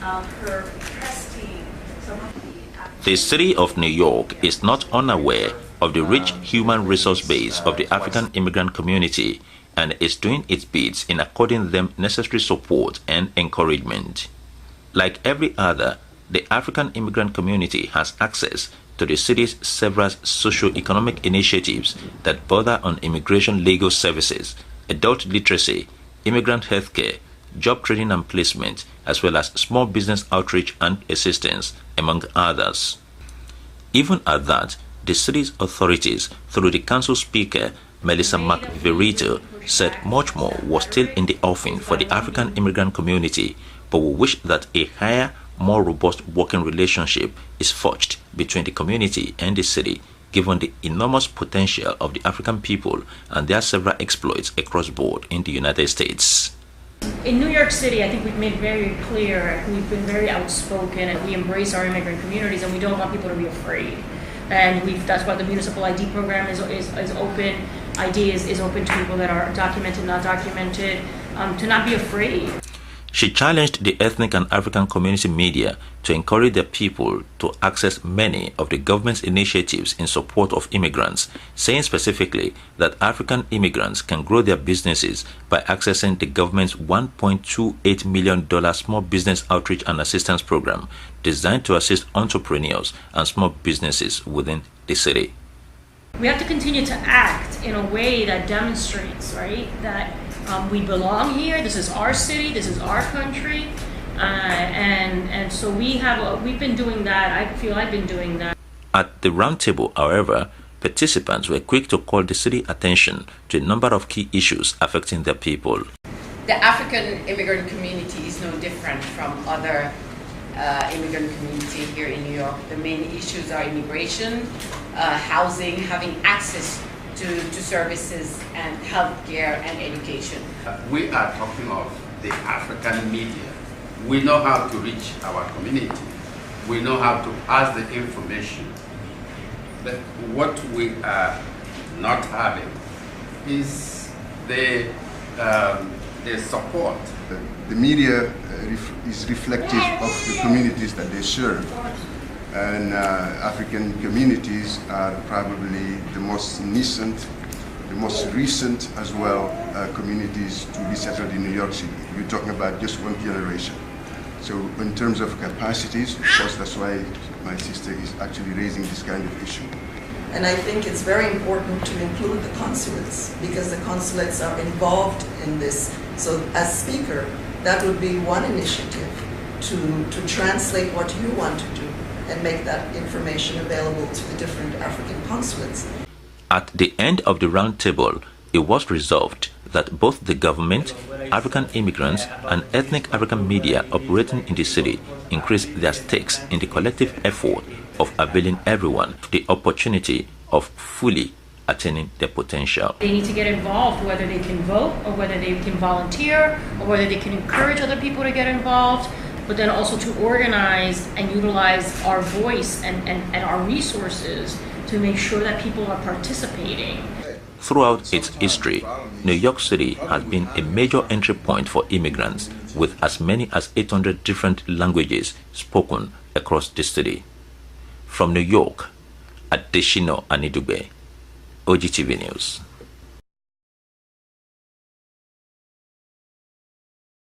her press team, The city of New York is not unaware of the rich human resource base of the African immigrant community and is doing its bits in according them necessary support and encouragement. Like every other, the African immigrant community has access to the city's several socio-economic initiatives that border on immigration legal services, adult literacy, immigrant healthcare, job training and placement, as well as small business outreach and assistance, among others. Even at that, the city's authorities, through the council speaker, Melissa Mark-Veverito, said much more was still in the offing for the African immigrant community, but we wish that a higher, more robust working relationship is forged between the community and the city, given the enormous potential of the African people and their several exploits across board in the United States. In New York City, I think we've made very clear, we've been very outspoken, and we embrace our immigrant communities, and we don't want people to be afraid. And that's why the municipal ID program is open. ID is open to people that are documented, not documented, to not be afraid. She challenged the ethnic and African community media to encourage their people to access many of the government's initiatives in support of immigrants, saying specifically that African immigrants can grow their businesses by accessing the government's $1.28 million Small Business Outreach and Assistance Program designed to assist entrepreneurs and small businesses within the city. We have to continue to act in a way that demonstrates, right, that we belong here. This is our city. This is our country, and so we've been doing that. I feel I've been doing that. At the roundtable, however, participants were quick to call the city attention to a number of key issues affecting their people. The African immigrant community is no different from other immigrant community here in New York. The main issues are immigration, housing, having access to services and healthcare and education. We are talking of the African media. We know how to reach our community. We know how to pass the information. But what we are not having is the support. The media is reflective of the communities that they serve. And African communities are probably the most nascent, the most recent as well communities to be settled in New York City. We're talking about just one generation. So in terms of capacities, of course, that's why my sister is actually raising this kind of issue. And I think it's very important to include the consulates because the consulates are involved in this. So as speaker, that would be one initiative to translate what you want to do and make that information available to the different African consulates. At the end of the roundtable, it was resolved that both the government, African immigrants, and ethnic African media operating in the city increase their stakes in the collective effort of availing everyone the opportunity of fully attaining their potential. They need to get involved, whether they can vote or whether they can volunteer or whether they can encourage other people to get involved, but then also to organize and utilize our voice and our resources to make sure that people are participating. Throughout its history, New York City has been a major entry point for immigrants, with as many as 800 different languages spoken across the city. From New York, Adeshino Anidugbe, OGTV News.